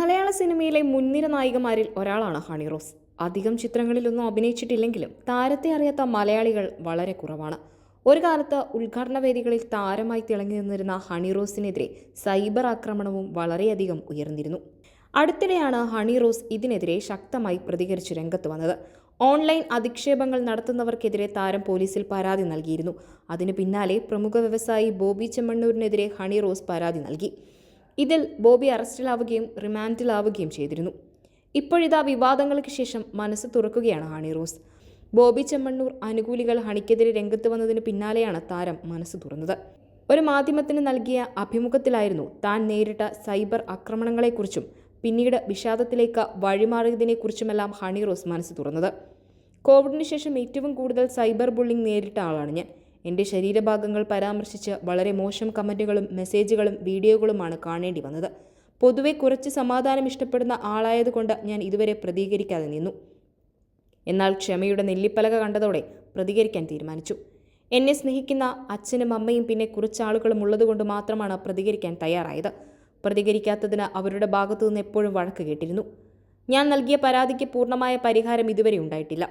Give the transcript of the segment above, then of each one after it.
മലയാള സിനിമയിലെ മുൻനിര നായികമാരിൽ ഒരാളാണ് ഹണി റോസ്. അധികം ചിത്രങ്ങളിലൊന്നും അഭിനയിച്ചിട്ടില്ലെങ്കിലും താരത്തെ അറിയാത്ത മലയാളികൾ വളരെ കുറവാണ്. ഒരു കാലത്ത് ഉദ്ഘാടന വേദികളിൽ താരമായി തിളങ്ങി നിന്നിരുന്ന ഹണി റോസിനെതിരെ സൈബർ ആക്രമണവും വളരെയധികം ഉയർന്നിരുന്നു. അടുത്തിടെയാണ് ഹണി റോസ് ഇതിനെതിരെ ശക്തമായി പ്രതികരിച്ച് രംഗത്ത് വന്നത്. ഓൺലൈൻ അധിക്ഷേപങ്ങൾ നടത്തുന്നവർക്കെതിരെ താരം പോലീസിൽ പരാതി നൽകിയിരുന്നു. അതിനു പിന്നാലെ പ്രമുഖ വ്യവസായി ബോബി ചെമ്മണ്ണൂരിനെതിരെ ഹണി റോസ് പരാതി നൽകി. ഇതിൽ ബോബി അറസ്റ്റിലാവുകയും റിമാൻഡിലാവുകയും ചെയ്തിരുന്നു. ഇപ്പോഴിതാ വിവാദങ്ങൾക്ക് ശേഷം മനസ്സ് തുറക്കുകയാണ് ഹണി റോസ്. ബോബി ചെമ്മണ്ണൂർ അനുകൂലികൾ ഹണിക്കെതിരെ രംഗത്ത് വന്നതിന് പിന്നാലെയാണ് താരം മനസ്സ് തുറന്നത്. ഒരു മാധ്യമത്തിന് നൽകിയ അഭിമുഖത്തിലായിരുന്നു താൻ നേരിട്ട സൈബർ ആക്രമണങ്ങളെക്കുറിച്ചും പിന്നീട് വിഷാദത്തിലേക്ക് വഴിമാറിയതിനെക്കുറിച്ചുമെല്ലാം ഹണി റോസ് മനസ്സ് തുറന്നത്. കോവിഡിന് ശേഷം ഏറ്റവും കൂടുതൽ സൈബർ ബുള്ളിംഗ് നേരിട്ട ആളാണ് ഞാൻ. എൻ്റെ ശരീരഭാഗങ്ങൾ പരാമർശിച്ച് വളരെ മോശം കമൻറ്റുകളും മെസ്സേജുകളും വീഡിയോകളുമാണ് കാണേണ്ടി വന്നത്. പൊതുവെ കുറച്ച് സമാധാനം ഇഷ്ടപ്പെടുന്ന ആളായതുകൊണ്ട് ഞാൻ ഇതുവരെ പ്രതികരിക്കാതെ നിന്നു. എന്നാൽ ക്ഷമയുടെ നെല്ലിപ്പലക കണ്ടതോടെ പ്രതികരിക്കാൻ തീരുമാനിച്ചു. എന്നെ സ്നേഹിക്കുന്ന അച്ഛനും അമ്മയും പിന്നെ കുറച്ചാളുകളും ഉള്ളതുകൊണ്ട് മാത്രമാണ് പ്രതികരിക്കാൻ തയ്യാറായത്. പ്രതികരിക്കാത്തതിന് അവരുടെ ഭാഗത്തു നിന്ന് എപ്പോഴും വഴക്ക് കേട്ടിരുന്നു. ഞാൻ നൽകിയ പരാതിക്ക് പൂർണ്ണമായ പരിഹാരം ഇതുവരെ ഉണ്ടായിട്ടില്ല.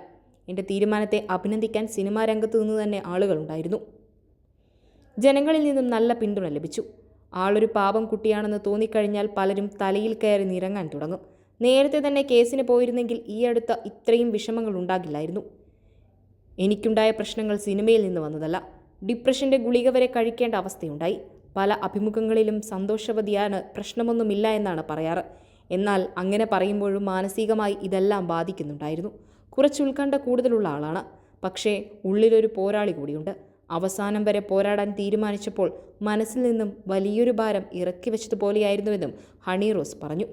എൻ്റെ തീരുമാനത്തെ അഭിനന്ദിക്കാൻ സിനിമാ രംഗത്തു നിന്ന് തന്നെ ആളുകളുണ്ടായിരുന്നു. ജനങ്ങളിൽ നിന്നും നല്ല പിന്തുണ ലഭിച്ചു. ആളൊരു പാവം കുട്ടിയാണെന്ന് തോന്നിക്കഴിഞ്ഞാൽ പലരും തലയിൽ കയറി നിരങ്ങാൻ തുടങ്ങും. നേരത്തെ തന്നെ കേസിന് പോയിരുന്നെങ്കിൽ ഈ അടുത്ത ഇത്രയും വിഷമങ്ങൾ ഉണ്ടാകില്ലായിരുന്നു. എനിക്കുണ്ടായ പ്രശ്നങ്ങൾ സിനിമയിൽ നിന്ന് വന്നതല്ല. ഡിപ്രഷൻ്റെ ഗുളിക വരെ കഴിക്കേണ്ട അവസ്ഥയുണ്ടായി. പല അഭിമുഖങ്ങളിലും സന്തോഷവതിയാണ്, പ്രശ്നമൊന്നുമില്ല എന്നാണ് പറയാറ്. എന്നാൽ അങ്ങനെ പറയുമ്പോഴും മാനസികമായി ഇതെല്ലാം ബാധിക്കുന്നുണ്ടായിരുന്നു. കുറച്ച് ഉത്കണ്ഠ കൂടുതലുള്ള ആളാണ്. പക്ഷേ ഉള്ളിലൊരു പോരാളി കൂടിയുണ്ട്. അവസാനം വരെ പോരാടാൻ തീരുമാനിച്ചപ്പോൾ മനസ്സിൽ നിന്നും വലിയൊരു ഭാരം ഇറക്കി വെച്ചതുപോലെയായിരുന്നുവെന്നും ഹണി റോസ് പറഞ്ഞു.